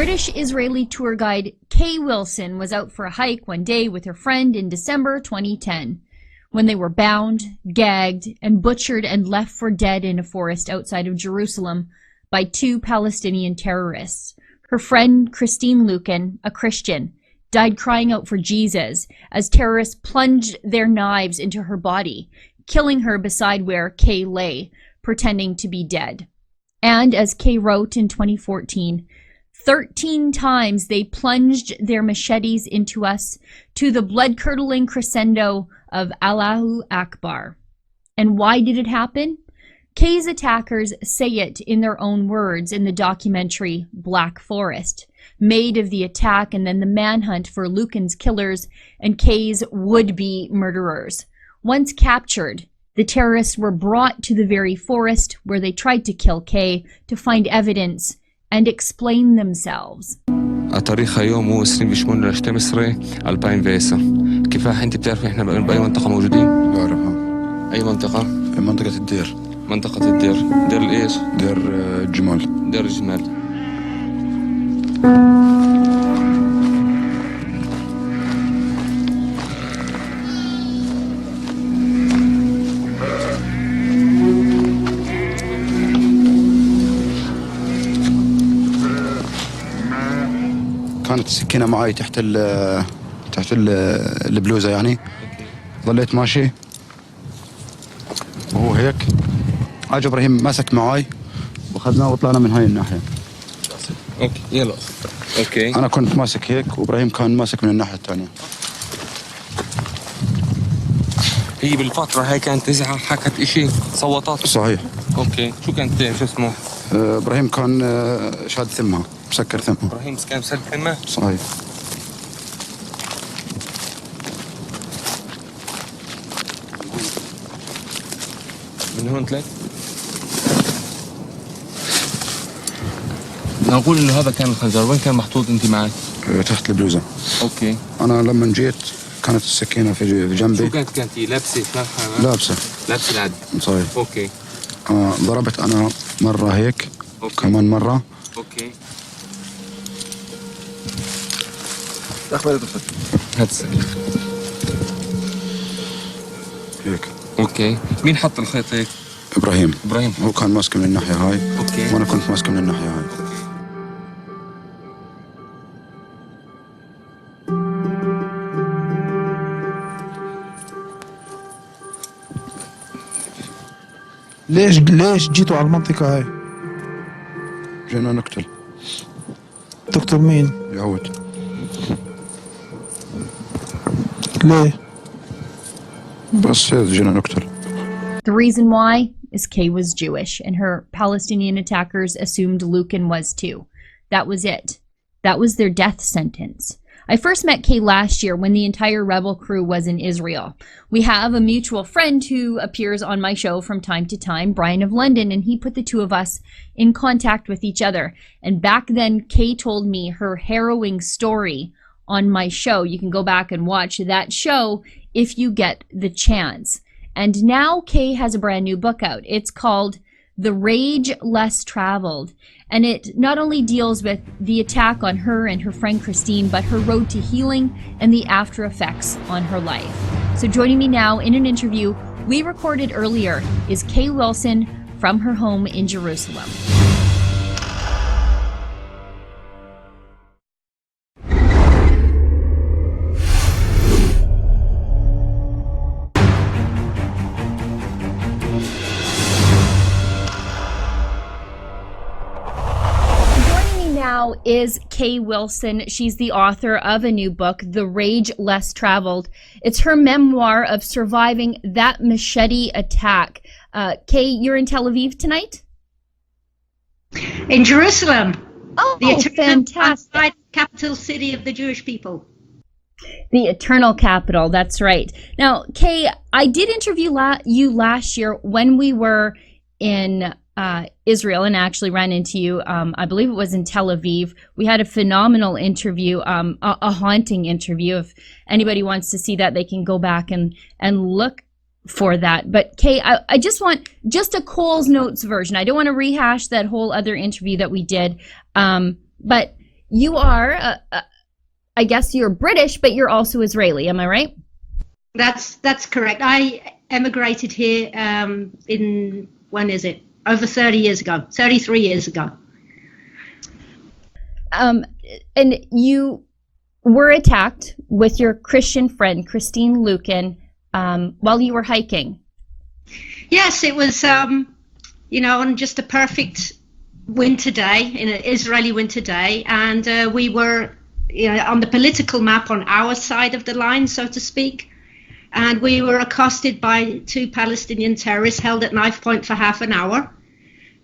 British-Israeli tour guide Kay Wilson was out for a hike one day with her friend in December 2010 when they were bound, gagged, and butchered and left for dead in a forest outside of Jerusalem by two Palestinian terrorists. Her friend Christine Lucan, a Christian, died crying out for Jesus as terrorists plunged their knives into her body, killing her beside where Kay lay, pretending to be dead. And as Kay wrote in 2014, 13 times they plunged their machetes into us to the blood-curdling crescendo of Allahu Akbar. And why did it happen? Kay's attackers say it in their own words in the documentary Black Forest, made of the attack and then the manhunt for Lucan's killers and Kay's would-be murderers. Once captured, the terrorists were brought to the very forest where they tried to kill Kay to find evidence and explain themselves. التاريخ يوم هو 28/12/2010. كفاح انت بتعرفي احنا باي منطقة موجودين؟ بعرفها. اي منطقة؟ في منطقة الدير. منطقة الدير. دير الايش؟ دير الجمال. دير الجمال. كانت السكينة معي تحت البلوزة يعني. ظليت ماشي وهو هيك اجى ابراهيم مسك معي واخذناه وطلعنا من هاي الناحية. اوكي يلا. اوكي. انا كنت ماسك هيك وابراهيم كان ماسك من الناحية الثانية. هي بالفترة هاي كانت تزعق، حكت اشي، صوتات؟ صحيح. اوكي. شو كانت شو اسمه؟ ابراهيم كان شاد ثمها، مسكر ثمها. ابراهيم كان مسكر ثمها؟ صحيح. من هون طلعت؟ نقول انه هذا كان الخنجر، وين كان محطوط انت معك؟ تحت البلوزة. اوكي. انا لما جيت كانت السكينة في جنبي. شو كانت لابسة؟ لابسة العادي. صحيح. اوكي. ضربت انا مرة هيك. أوكي. كمان مرة. اوكي. اخبار هات السكينة. هيك. اوكي. مين حط الخيط هيك؟ ابراهيم. ابراهيم هو كان ماسك من الناحية هاي. اوكي. وانا كنت ماسك من الناحية هاي. ليش جيتوا على المنطقة هاي؟ جينا نقتل. تقتل مين؟ يهود. ليه؟ بس جينا نقتل. The reason why is Kay was Jewish, and her Palestinian attackers assumed Lucan was too. That was it. That was their death sentence. I first met Kay last year when the entire rebel crew was in Israel. We have a mutual friend who appears on my show from time to time, Brian of London, and he put the two of us in contact with each other. And back then, Kay told me her harrowing story on my show. You can go back and watch that show if you get the chance. And now Kay has a brand new book out. It's called The Rage Less Traveled. And it not only deals with the attack on her and her friend Christine, but her road to healing and the after effects on her life. So joining me now in an interview we recorded earlier is Kay Wilson from her home in Jerusalem. Now is Kay Wilson. She's the author of a new book, The Rage Less Traveled. It's her memoir of surviving that Machete Attack. Kay, you're in Tel Aviv tonight? In Jerusalem. Oh, the fantastic. Capital city of the Jewish people. The eternal capital, that's right. Now, Kay, I did interview you last year when we were in Israel, and actually ran into you, I believe it was in Tel Aviv. We had a phenomenal interview, a haunting interview. If anybody wants to see that, they can go back and look for that. But Kay, I just want just a Cole's Notes version. I don't want to rehash that whole other interview that we did. But you are, I guess you're British, but you're also Israeli. Am I right? That's correct. I emigrated here when is it? Over 30 years ago, 33 years ago. And you were attacked with your Christian friend, Christine Lucan, while you were hiking. Yes, it was, on just a perfect winter day, in an Israeli winter day. And we were on the political map on our side of the line, so to speak. And we were accosted by 2 Palestinian terrorists held at knife point for half an hour.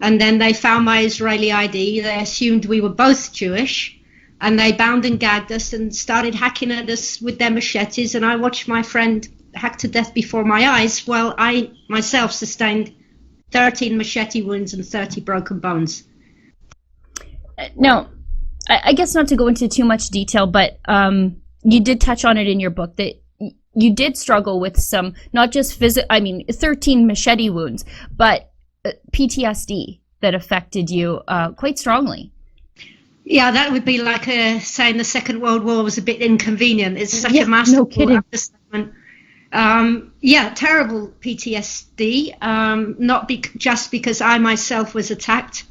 And then they found my Israeli ID. They assumed we were both Jewish. And they bound and gagged us and started hacking at us with their machetes. And I watched my friend hacked to death before my eyes, while I myself sustained 13 machete wounds and 30 broken bones. Now, I guess not to go into too much detail, but you did touch on it in your book that you did struggle with some, not just 13 machete wounds, but PTSD that affected you quite strongly. Yeah, that would be like saying the Second World War was a bit inconvenient. It's such a massive understatement. Terrible PTSD, not just because I myself was attacked,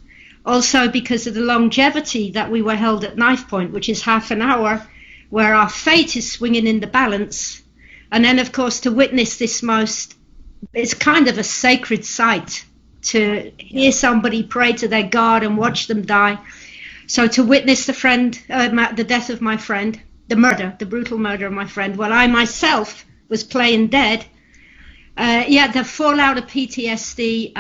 also because of the longevity that we were held at knife point, which is half an hour, where our fate is swinging in the balance. And then, of course, to witness this it's kind of a sacred sight to hear somebody pray to their God and watch them die. So to witness the death of my friend, the brutal murder of my friend, while I myself was playing dead, the fallout of PTSD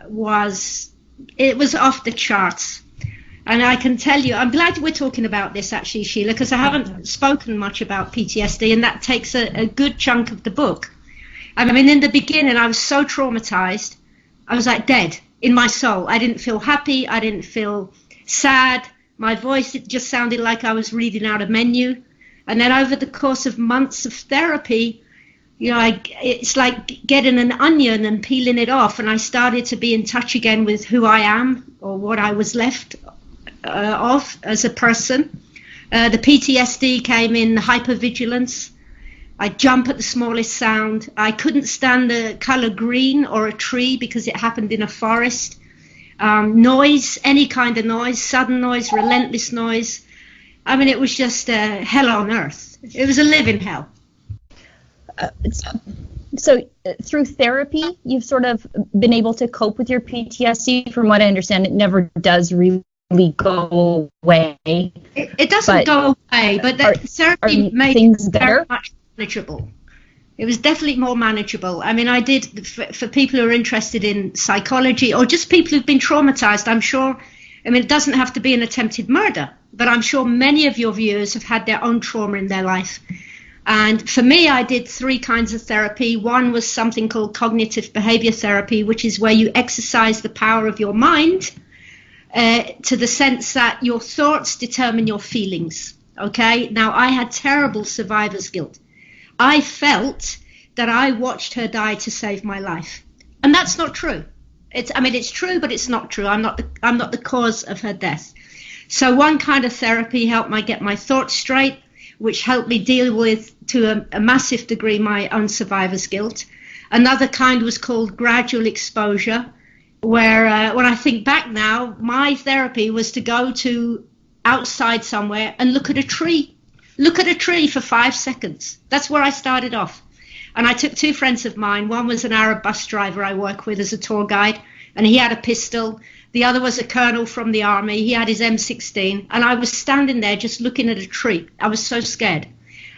was off the charts. And I can tell you, I'm glad we're talking about this actually, Shiela, because I haven't spoken much about PTSD, and that takes a good chunk of the book. I mean, in the beginning, I was so traumatized, I was like dead in my soul. I didn't feel happy, I didn't feel sad. My voice, it just sounded like I was reading out a menu. And then over the course of months of therapy, it's like getting an onion and peeling it off, and I started to be in touch again with who I am, or what I was left of as a person. The PTSD came in hypervigilance. I jump at the smallest sound. I couldn't stand the color green or a tree because it happened in a forest. Noise, any kind of noise, sudden noise, relentless noise. I mean, it was just hell on earth. It was a living hell. So through therapy, you've sort of been able to cope with your PTSD. From what I understand, it never does really go away. It doesn't go away, but therapy made things very much manageable. It was definitely more manageable. I mean, I did, for people who are interested in psychology, or just people who've been traumatized, I'm sure, I mean, it doesn't have to be an attempted murder, but I'm sure many of your viewers have had their own trauma in their life. And for me, I did 3 kinds of therapy. One was something called cognitive behavior therapy, which is where you exercise the power of your mind to the sense that your thoughts determine your feelings. Okay? Now, I had terrible survivor's guilt. I felt that I watched her die to save my life. And that's not true. It's true, but it's not true. I'm not the cause of her death. So one kind of therapy helped me get my thoughts straight, which helped me deal with, to a massive degree, my own survivor's guilt. Another kind was called gradual exposure, where when I think back now, my therapy was to go to outside somewhere and look at a tree. Look at a tree for 5 seconds. That's where I started off. And I took 2 friends of mine. One was an Arab bus driver I work with as a tour guide, and he had a pistol. The other was a colonel from the army. He had his M16. And I was standing there just looking at a tree. I was so scared.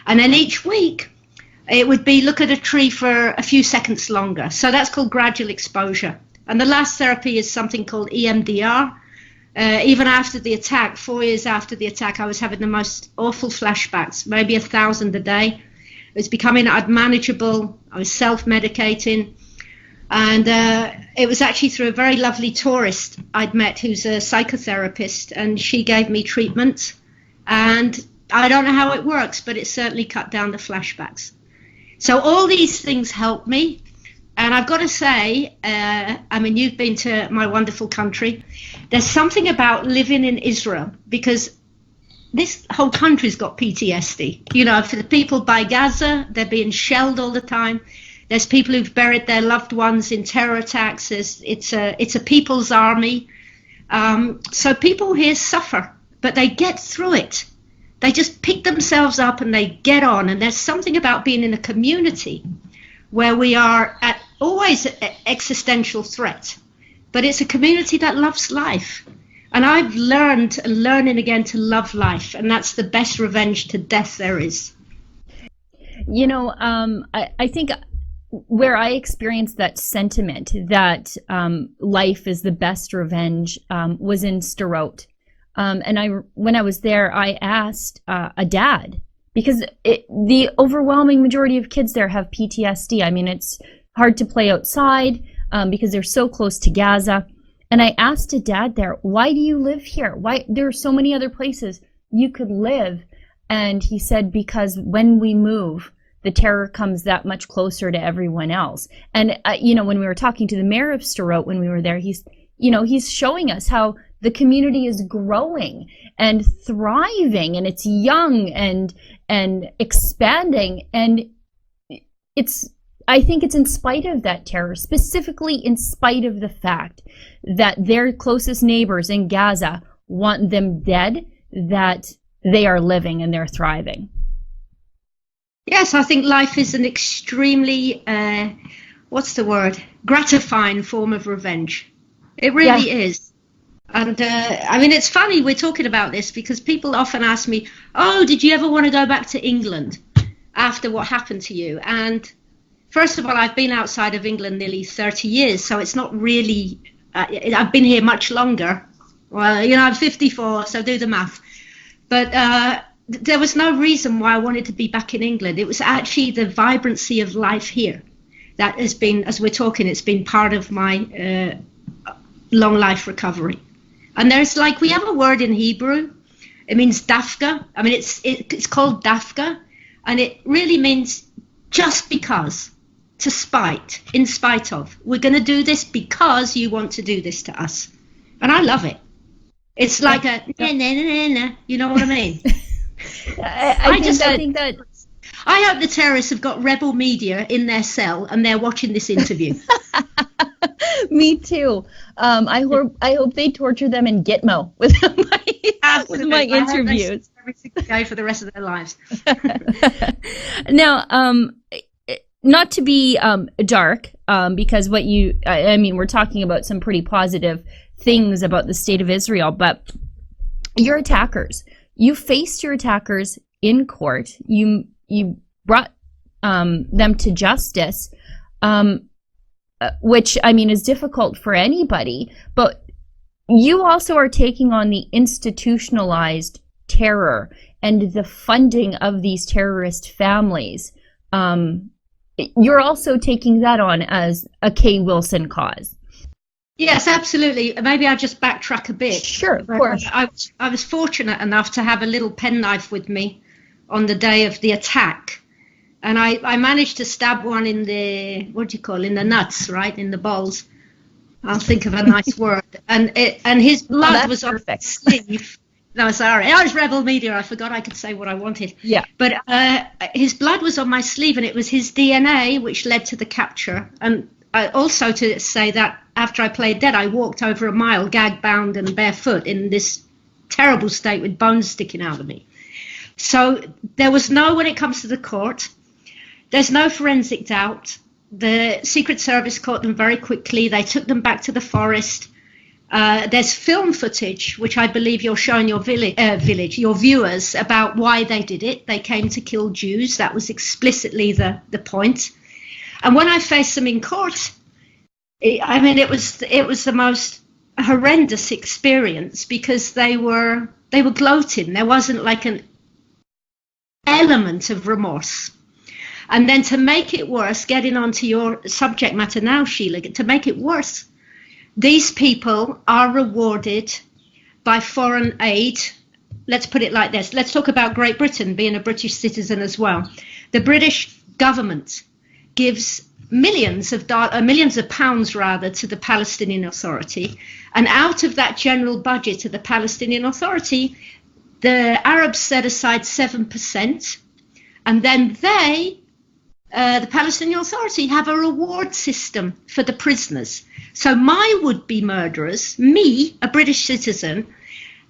And then each week, it would be look at a tree for a few seconds longer. So that's called gradual exposure. And the last therapy is something called EMDR. Even after the attack, 4 years after the attack, I was having the most awful flashbacks, maybe 1,000 a day. It was becoming unmanageable. I was self-medicating. And it was actually through a very lovely tourist I'd met who's a psychotherapist, and she gave me treatment. And I don't know how it works, but it certainly cut down the flashbacks. So all these things helped me. And I've got to say, you've been to my wonderful country. There's something about living in Israel, because this whole country's got PTSD. You know, for the people by Gaza, they're being shelled all the time. There's people who've buried their loved ones in terror attacks. It's a people's army. So people here suffer, but they get through it. They just pick themselves up and they get on. And there's something about being in a community where we are at always an existential threat, but it's a community that loves life. And I've learned and learning again to love life, and that's the best revenge to death there is. You know, I think where I experienced that sentiment that life is the best revenge was in Sderot. And when I was there, I asked a dad, because the overwhelming majority of kids there have PTSD. I mean, it's hard to play outside because they're so close to Gaza. And I asked a dad there, why do you live here? Why? There are so many other places you could live. And he said, because when we move, the terror comes that much closer to everyone else. And, you know, when we were talking to the mayor of Sderot when we were there, he's showing us how the community is growing and thriving, and it's young and expanding. And I think it's in spite of that terror, specifically in spite of the fact that their closest neighbors in Gaza want them dead, that they are living and they're thriving. Yes, I think life is an extremely, gratifying form of revenge. It really is. And I mean, it's funny we're talking about this because people often ask me, oh, did you ever want to go back to England after what happened to you? And first of all, I've been outside of England nearly 30 years, so it's not really, I've been here much longer. Well, you know, I'm 54, so do the math. But there was no reason why I wanted to be back in England. It was actually the vibrancy of life here that has been, as we're talking, it's been part of my long life recovery. And there's we have a word in Hebrew. It means dafka. I mean, it's called dafka, and it really means just because. To spite, in spite of. We're going to do this because you want to do this to us. And I love it. It's like a, you know what I mean? I think that I hope the terrorists have got rebel media in their cell and they're watching this interview. Me too. I hope they torture them in Gitmo with my interviews. Every single day for the rest of their lives. Now, not to be dark, because we're talking about some pretty positive things about the state of Israel, but your attackers, you faced your attackers in court. You brought them to justice, which, I mean, is difficult for anybody, but you also are taking on the institutionalized terror and the funding of these terrorist families. You're also taking that on as a Kay Wilson cause. Yes, absolutely. Maybe I'll just backtrack a bit. Sure, of course. I was fortunate enough to have a little penknife with me on the day of the attack. And I managed to stab one in the, in the nuts, right? In the balls. I'll think of a nice word. And his blood was on his sleeve. No, sorry. I was rebel media. I forgot I could say what I wanted. Yeah. But his blood was on my sleeve, and it was his DNA which led to the capture. And also to say that after I played dead, I walked over a mile, gag bound and barefoot, in this terrible state with bones sticking out of me. So there was when it comes to the court, there's no forensic doubt. The Secret Service caught them very quickly. They took them back to the forest. There's film footage, which I believe you're showing your your viewers, about why they did it. They came to kill Jews. That was explicitly the point. And when I faced them in court, it was the most horrendous experience, because they were gloating. There wasn't like an element of remorse. And then to make it worse, getting onto your subject matter now, Shiela, to make it worse, these people are rewarded by foreign aid. Let's put it like this. Let's talk about Great Britain, being a British citizen as well. The British government gives millions of pounds rather to the Palestinian Authority, and out of that general budget to the Palestinian Authority, the Arabs set aside 7%, and then they, the Palestinian Authority, have a reward system for the prisoners. So my would-be murderers, me, a British citizen,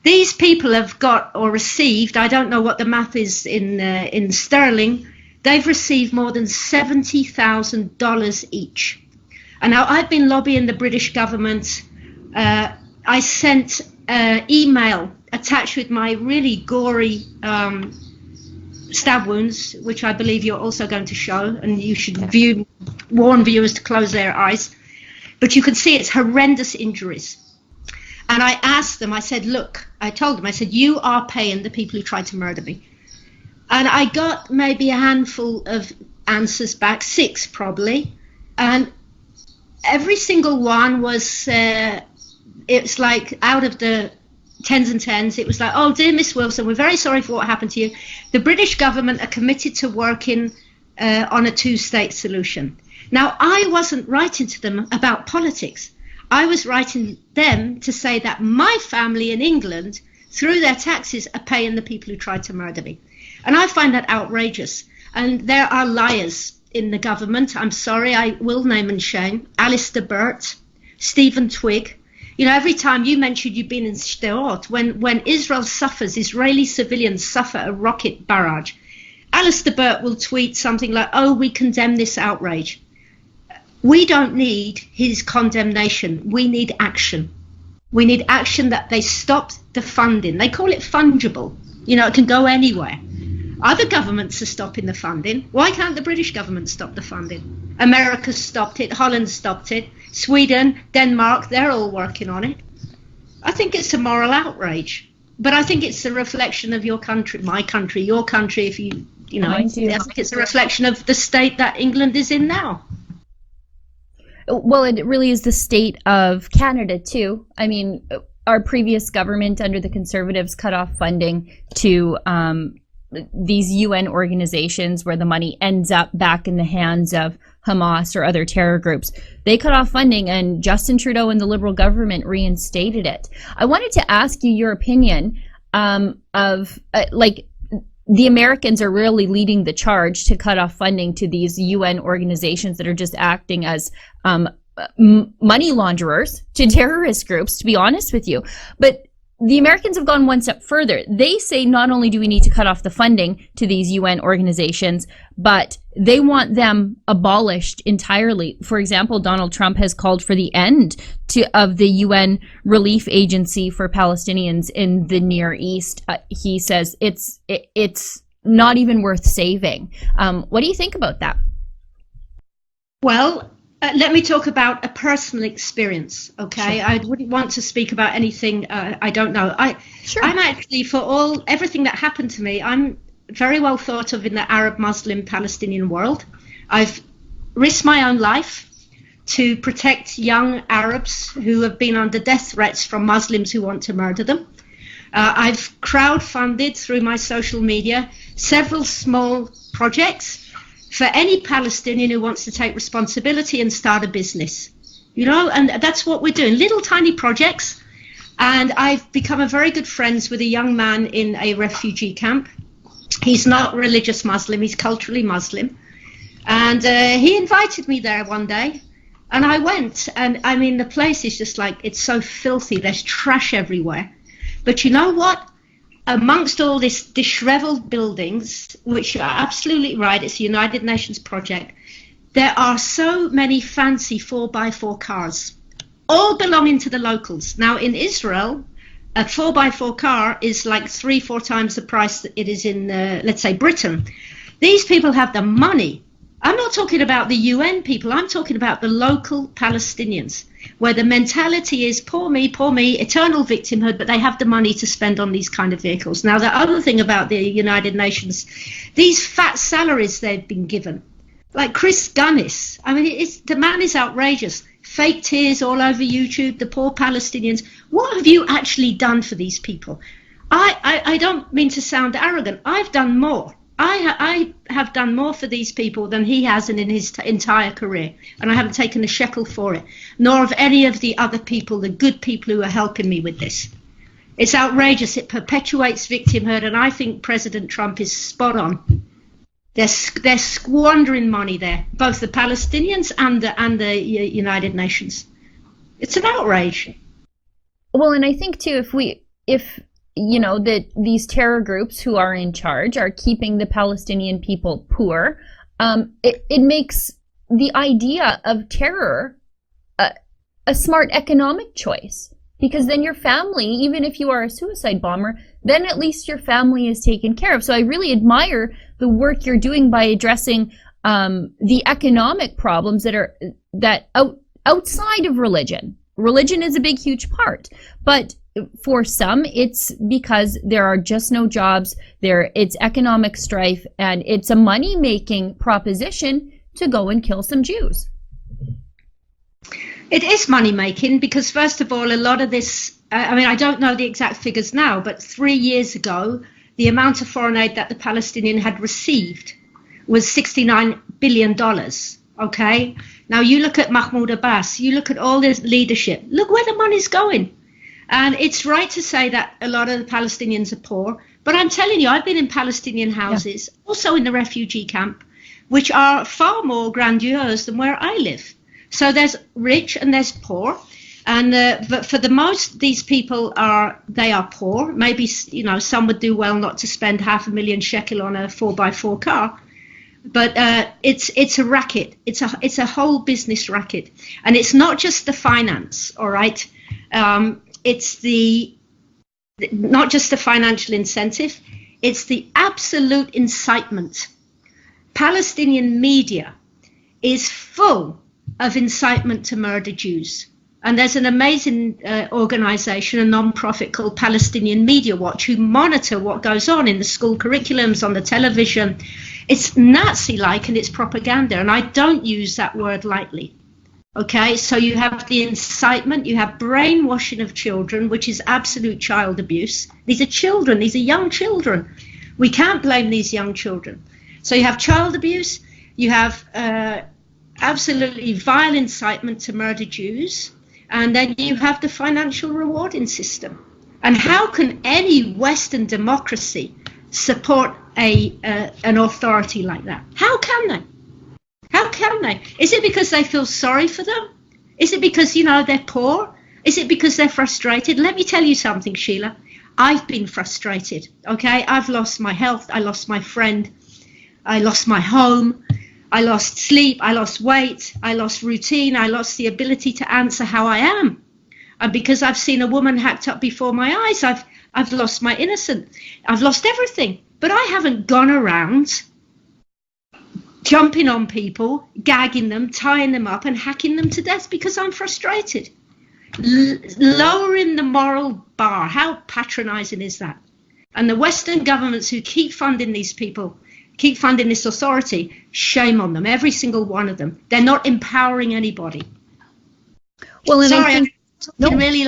these people have got or received, I don't know what the math is in sterling, they've received more than $70,000 each. And now I've been lobbying the British government. I sent email attached with my really gory stab wounds, which I believe you're also going to show, and you should warn viewers to close their eyes. But you can see it's horrendous injuries. And I asked them, I said, look, I told them, I said, you are paying the people who tried to murder me. And I got maybe a handful of answers back, 6 probably. And every single one was, it's like out of the tens and tens, it was like, oh, dear Miss Wilson, we're very sorry for what happened to you. The British government are committed to working on a 2-state solution. Now, I wasn't writing to them about politics. I was writing them to say that my family in England, through their taxes, are paying the people who tried to murder me. And I find that outrageous. And there are liars in the government. I'm sorry, I will name and shame. Alistair Burt, Stephen Twigg. You know, every time you mentioned you've been in Sderot, when Israel suffers, Israeli civilians suffer a rocket barrage, Alistair Burt will tweet something like, oh, we condemn this outrage. We don't need his condemnation. We need action. We need action that they stopped the funding. They call it fungible. You know, it can go anywhere. Other governments are stopping the funding. Why can't the British government stop the funding? America stopped it. Holland stopped it. Sweden, Denmark, they're all working on it. I think it's a moral outrage. But I think it's a reflection of your country, my country, your country. If you know, I think it's a reflection of the state that England is in now. Well, it really is the state of Canada, too. I mean, our previous government under the Conservatives cut off funding to these UN organizations where the money ends up back in the hands of Hamas or other terror groups. They cut off funding, and Justin Trudeau and the Liberal government reinstated it. I wanted to ask you your opinion of the Americans are really leading the charge to cut off funding to these UN organizations that are just acting as money launderers to terrorist groups, to be honest with you. But the Americans have gone one step further. They say not only do we need to cut off the funding to these UN organizations, but they want them abolished entirely. For example, Donald Trump has called for the end of the UN Relief Agency for Palestinians in the Near East. He says it's not even worth saving. What do you think about that? Well, let me talk about a personal experience, okay? Sure. I wouldn't want to speak about anything I don't know. I'm actually, for everything that happened to me, I'm very well thought of in the Arab, Muslim, Palestinian world. I've risked my own life to protect young Arabs who have been under death threats from Muslims who want to murder them. I've crowdfunded through my social media several small projects for any Palestinian who wants to take responsibility and start a business, you know, and that's what we're doing, little tiny projects. And I've become a very good friends with a young man in a refugee camp. He's not religious Muslim, he's culturally Muslim. And he invited me there one day, and I went. And I mean, the place is just like, it's so filthy, there's trash everywhere. But you know what? Amongst all this disheveled buildings, which are absolutely right, it's a United Nations project, there are so many fancy 4x4 cars, all belonging to the locals. Now in Israel, a 4x4 car is like 3-4 times the price that it is in, let's say, Britain. These people have the money. I'm not talking about the UN people, I'm talking about the local Palestinians, where the mentality is poor me, eternal victimhood, but they have the money to spend on these kind of vehicles. Now, the other thing about the United Nations, these fat salaries they've been given, like Chris Gunnis, I mean, the man is outrageous. Fake tears all over YouTube, the poor Palestinians. What have you actually done for these people? I don't mean to sound arrogant. I've done more. I have done more for these people than he has in his entire career, and I haven't taken a shekel for it, nor of any of the other people, the good people who are helping me with this. It's outrageous. It perpetuates victimhood, and I think President Trump is spot on. They're squandering money there, both the Palestinians and the United Nations. It's an outrage. Well, and I think too, if you know that these terror groups who are in charge are keeping the Palestinian people poor, it makes the idea of terror a smart economic choice. Because then your family, even if you are a suicide bomber, then at least your family is taken care of. So I really admire the work you're doing by addressing the economic problems that outside of religion. Religion is a big, huge part, but for some, it's because there are just no jobs. It's economic strife, and it's a money-making proposition to go and kill some Jews. It is money making because, first of all, a lot of this, I mean, I don't know the exact figures now, but 3 years ago, the amount of foreign aid that the Palestinian had received was $69 billion. Okay. Now you look at Mahmoud Abbas, you look at all this leadership, look where the money's going. And it's right to say that a lot of the Palestinians are poor, but I'm telling you, I've been in Palestinian houses, also in the refugee camp, which are far more grandiose than where I live. So there's rich and there's poor, and but for the most, these people are poor. Maybe some would do well not to spend 500,000 shekel on a 4x4 car, but it's a racket. It's a whole business racket, and it's not just the finance. All right, it's not just the financial incentive. It's the absolute incitement. Palestinian media is full of incitement to murder Jews. And there's an amazing organization, a non-profit called Palestinian Media Watch, who monitor what goes on in the school curriculums, on the television. It's Nazi-like and it's propaganda, and I don't use that word lightly. Okay, so you have the incitement, you have brainwashing of children, which is absolute child abuse. These are children, these are young children. We can't blame these young children. So you have child abuse, you have absolutely vile incitement to murder Jews, and then you have the financial rewarding system. And how can any Western democracy support an authority like that? How can they? How can they? Is it because they feel sorry for them? Is it because, they're poor? Is it because they're frustrated? Let me tell you something, Shiela. I've been frustrated, okay? I've lost my health. I lost my friend. I lost my home. I lost sleep, I lost weight, I lost routine, I lost the ability to answer how I am. And because I've seen a woman hacked up before my eyes, I've lost my innocence. I've lost everything. But I haven't gone around jumping on people, gagging them, tying them up and hacking them to death because I'm frustrated. Lowering the moral bar, how patronizing is that? And the Western governments who keep funding these people, keep funding this authority, shame on them, every single one of them. They're not empowering anybody. Well, and sorry, I'm really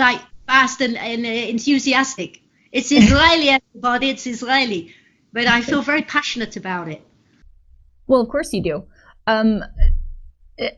fast and enthusiastic. It's Israeli, everybody, it's Israeli. But I feel very passionate about it. Well, of course you do.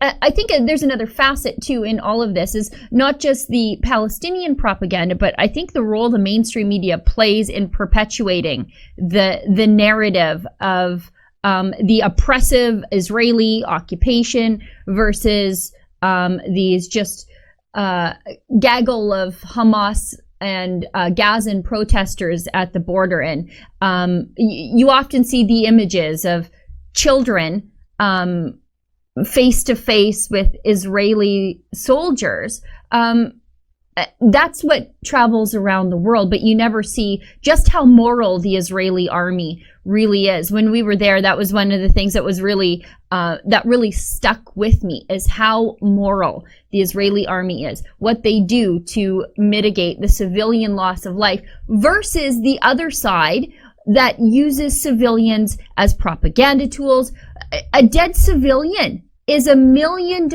I think there's another facet too in all of this, is not just the Palestinian propaganda, but I think the role the mainstream media plays in perpetuating the narrative of the oppressive Israeli occupation versus these just gaggle of Hamas and Gazan protesters at the border. And you often see the images of children face to face with Israeli soldiers. That's what travels around the world, but you never see just how moral the Israeli army really is. When we were there, that was one of the things that was really stuck with me, is how moral the Israeli army is, what they do to mitigate the civilian loss of life, versus the other side that uses civilians as propaganda tools. A dead civilian is $1 million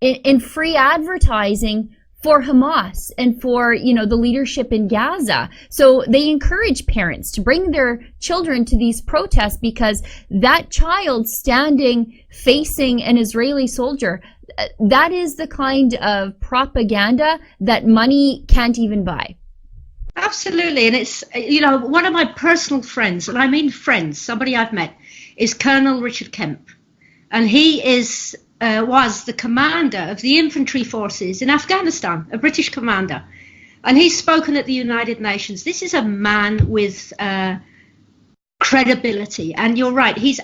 in free advertising for Hamas and for, the leadership in Gaza. So they encourage parents to bring their children to these protests, because that child standing facing an Israeli soldier, that is the kind of propaganda that money can't even buy. Absolutely. And it's, one of my personal friends, and I mean friends, somebody I've met, is Colonel Richard Kemp. And he was the commander of the infantry forces in Afghanistan, a British commander. And he's spoken at the United Nations. This is a man with credibility. And you're right, he's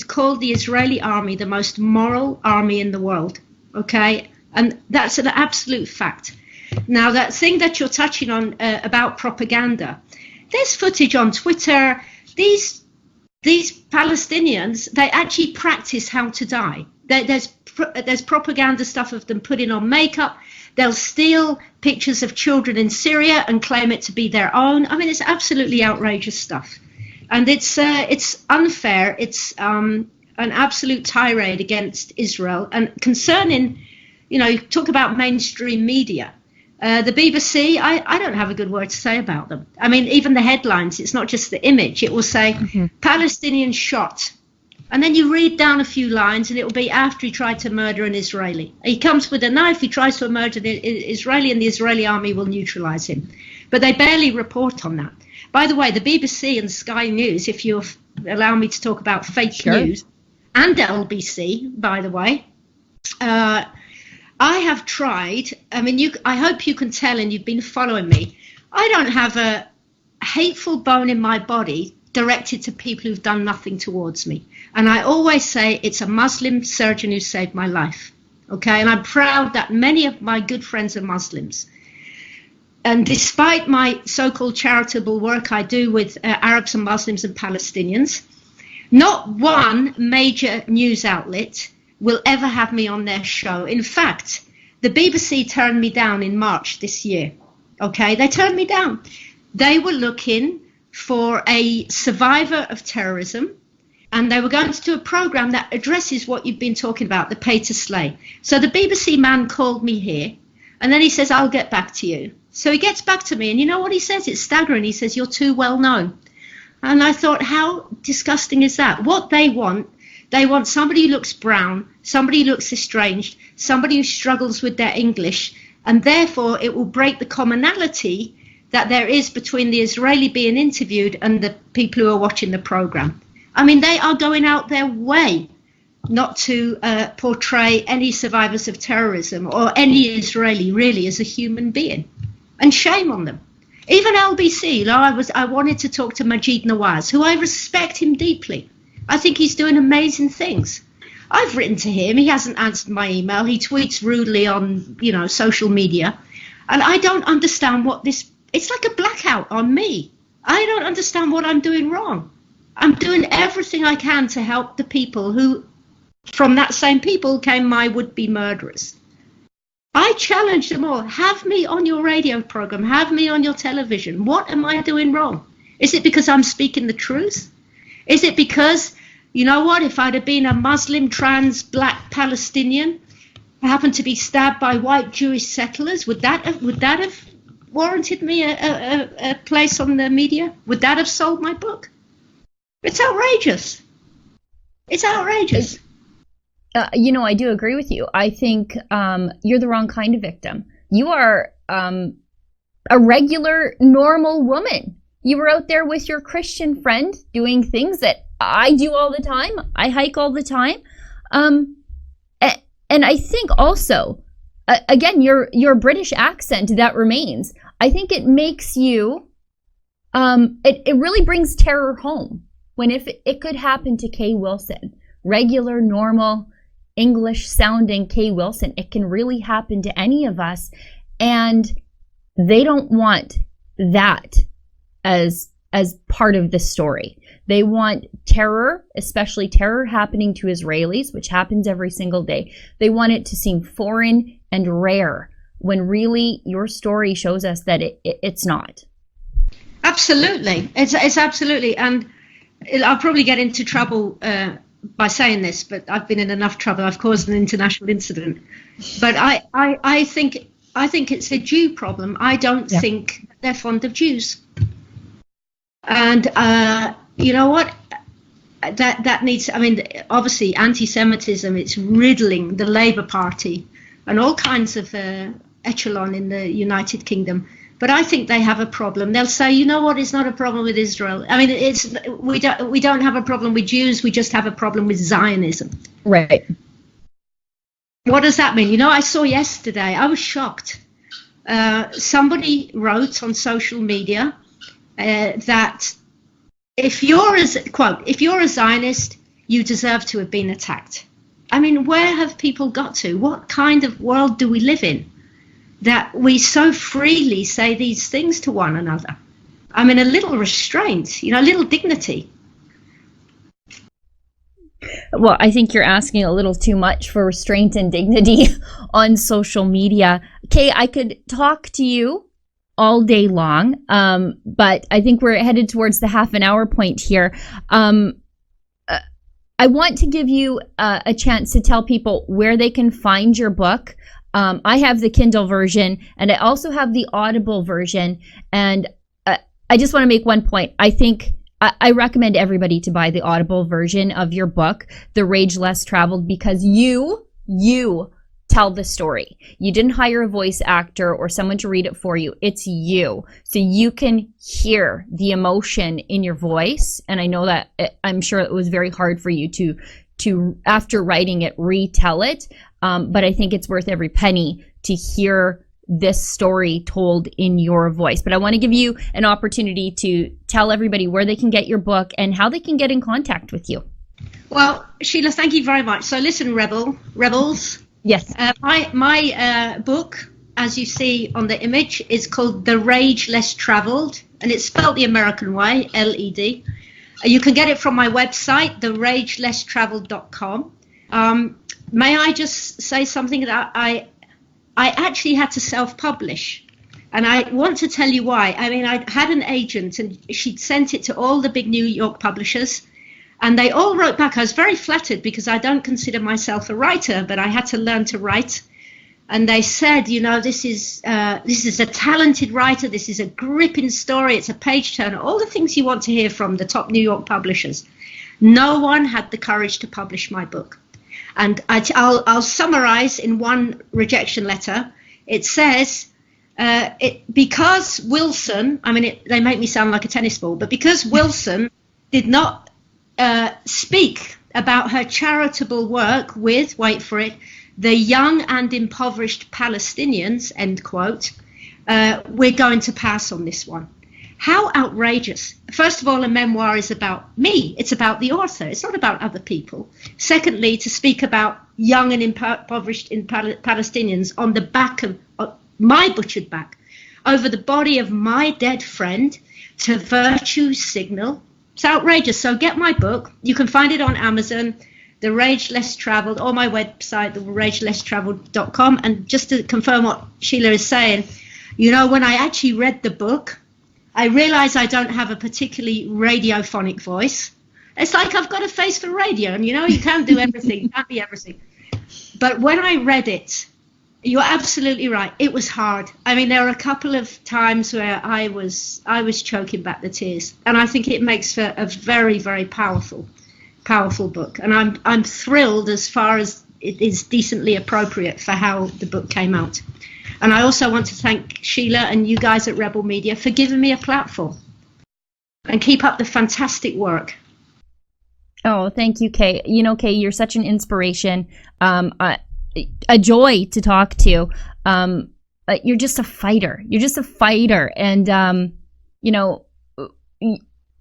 called the Israeli army the most moral army in the world. Okay? And that's an absolute fact. Now, that thing that you're touching on about propaganda, there's footage on Twitter. These Palestinians, they actually practice how to die. There's propaganda stuff of them putting on makeup. They'll steal pictures of children in Syria and claim it to be their own. I mean, it's absolutely outrageous stuff. And it's unfair. It's an absolute tirade against Israel. And concerning, you talk about mainstream media. The BBC, I don't have a good word to say about them. I mean, even the headlines, it's not just the image. It will say, Palestinian shot. And then you read down a few lines and it will be after he tried to murder an Israeli. He comes with a knife, he tries to murder an Israeli, and the Israeli army will neutralize him. But they barely report on that. By the way, the BBC and Sky News, if you allow me to talk about fake news, and LBC, by the way, I have tried, I mean, I hope you can tell, and you've been following me, I don't have a hateful bone in my body directed to people who've done nothing towards me. And I always say it's a Muslim surgeon who saved my life. Okay, and I'm proud that many of my good friends are Muslims. And despite my so-called charitable work I do with Arabs and Muslims and Palestinians, not one major news outlet will ever have me on their show. In fact, the BBC turned me down in March this year. Okay, they turned me down. They were looking for a survivor of terrorism, and they were going to do a program that addresses what you've been talking about, the pay to slay. So the BBC man called me here, and then he says, I'll get back to you. So he gets back to me, and you know what he says? It's staggering. He says, you're too well known. And I thought, how disgusting is that? What they want somebody who looks brown, somebody who looks estranged, somebody who struggles with their English, and therefore it will break the commonality that there is between the Israeli being interviewed and the people who are watching the program. I mean, they are going out their way not to portray any survivors of terrorism or any Israeli really as a human being. And shame on them. Even LBC, I wanted to talk to Majid Nawaz, who I respect him deeply. I think he's doing amazing things. I've written to him. He hasn't answered my email. He tweets rudely on, social media. And I don't understand it's like a blackout on me. I don't understand what I'm doing wrong. I'm doing everything I can to help the people who, from that same people, came my would-be murderers. I challenge them all. Have me on your radio program. Have me on your television. What am I doing wrong? Is it because I'm speaking the truth? Is it because, if I'd have been a Muslim, trans, black Palestinian, happened to be stabbed by white Jewish settlers, would that have warranted me a place on the media? Would that have sold my book? It's outrageous. It's outrageous. I do agree with you. I think you're the wrong kind of victim. You are a regular, normal woman. You were out there with your Christian friend doing things that I do all the time. I hike all the time. And I think also, again, your British accent that remains, I think it makes you, it really brings terror home. When if it could happen to Kay Wilson, regular, normal, English-sounding Kay Wilson, it can really happen to any of us. And they don't want that as part of the story. They want terror, especially terror happening to Israelis, which happens every single day. They want it to seem foreign and rare, when really your story shows us that it's not. Absolutely. It's absolutely. And I'll probably get into trouble by saying this, but I've been in enough trouble. I've caused an international incident. But I think it's a Jew problem. I don't think they're fond of Jews. And you know what? That needs, obviously anti-Semitism, it's riddling the Labour Party and all kinds of echelon in the United Kingdom. But I think they have a problem. They'll say, you know what, it's not a problem with Israel. I mean, we don't have a problem with Jews, we just have a problem with Zionism. Right. What does that mean? You know, I saw yesterday, I was shocked. Somebody wrote on social media that if you're a Zionist, you deserve to have been attacked. I mean, where have people got to? What kind of world do we live in that we so freely say these things to one another? I mean, a little restraint, you know, a little dignity. Well, I think you're asking a little too much for restraint and dignity on social media. Kay, I could talk to you all day long, but I think we're headed towards the half an hour point here. I want to give you a chance to tell people where they can find your book. I have the Kindle version, and I also have the Audible version. And I just want to make one point. I think I recommend everybody to buy the Audible version of your book, The Rage Less Traveled, because you tell the story. You didn't hire a voice actor or someone to read it for you. It's you. So you can hear the emotion in your voice. And I know that I'm sure it was very hard for you to after writing it, retell it. But I think it's worth every penny to hear this story told in your voice. But I want to give you an opportunity to tell everybody where they can get your book and how they can get in contact with you. Well, Shiela, thank you very much. So listen, rebels. Yes. My book, as you see on the image, is called The Rage Less Traveled, and it's spelled the American way, LED. You can get it from my website, theragelesstraveled.com. May I just say something that I actually had to self-publish, and I want to tell you why. I mean, I had an agent, and she'd sent it to all the big New York publishers, and they all wrote back. I was very flattered because I don't consider myself a writer, but I had to learn to write. And they said, you know, this is a talented writer. This is a gripping story. It's a page turner. All the things you want to hear from the top New York publishers. No one had the courage to publish my book. And I'll summarize in one rejection letter. It says, because Wilson, I mean, they make me sound like a tennis ball, but because Wilson did not speak about her charitable work with, wait for it, the young and impoverished Palestinians, end quote, we're going to pass on this one. How outrageous. First of all, a memoir is about me. It's about the author. It's not about other people. Secondly, to speak about young and impoverished Palestinians on the back of my butchered back, over the body of my dead friend, to virtue signal. It's outrageous. So get my book. You can find it on Amazon, The Rage Less Traveled, or my website, theragelesstraveled.com. And just to confirm what Shiela is saying, you know, when I actually read the book, I realized I don't have a particularly radiophonic voice. It's like I've got a face for radio, and you know, you can't do everything, you can't be everything. But when I read it, you're absolutely right. It was hard. I mean, there were a couple of times where I was choking back the tears, and I think it makes for a very, very powerful book. And I'm thrilled as far as it is decently appropriate for how the book came out. And I also want to thank Shiela and you guys at Rebel Media for giving me a platform. And keep up the fantastic work. Oh, thank you, Kay. You know, Kay, you're such an inspiration, a joy to talk to. You're just a fighter. And, you know,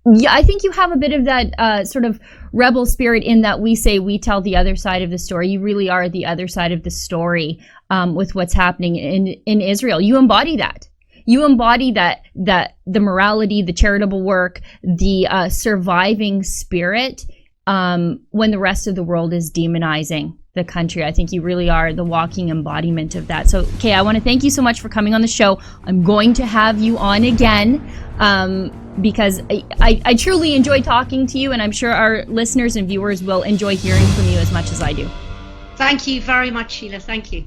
yeah, I think you have a bit of that sort of rebel spirit in that we tell the other side of the story. You really are the other side of the story with what's happening in Israel. You embody that. You embody that the morality, the charitable work, the surviving spirit when the rest of the world is demonizing the country. I think you really are the walking embodiment of that. So, Kay, I want to thank you so much for coming on the show. I'm going to have you on again because I truly enjoy talking to you, and I'm sure our listeners and viewers will enjoy hearing from you as much as I do. Thank you very much, Shiela. Thank you.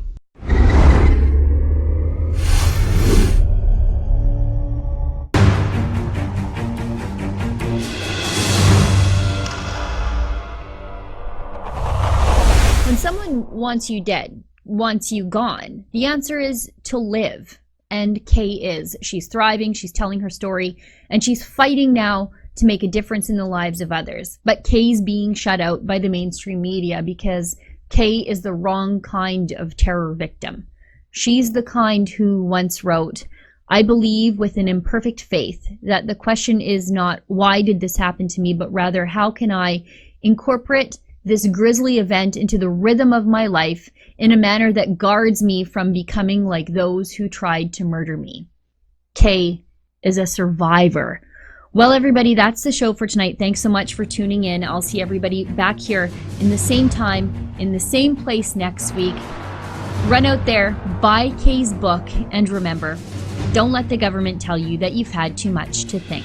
When someone wants you dead, wants you gone, the answer is to live. and Kay is. She's thriving, she's telling her story, and she's fighting now to make a difference in the lives of others. But Kay's being shut out by the mainstream media because Kay is the wrong kind of terror victim. She's the kind who once wrote, "I believe with an imperfect faith that the question is not why did this happen to me, but rather how can I incorporate this grisly event into the rhythm of my life in a manner that guards me from becoming like those who tried to murder me." Kay is a survivor. Well, everybody, that's the show for tonight. Thanks so much for tuning in. I'll see everybody back here in the same time, in the same place next week. Run out there, buy Kay's book, and remember, don't let the government tell you that you've had too much to think.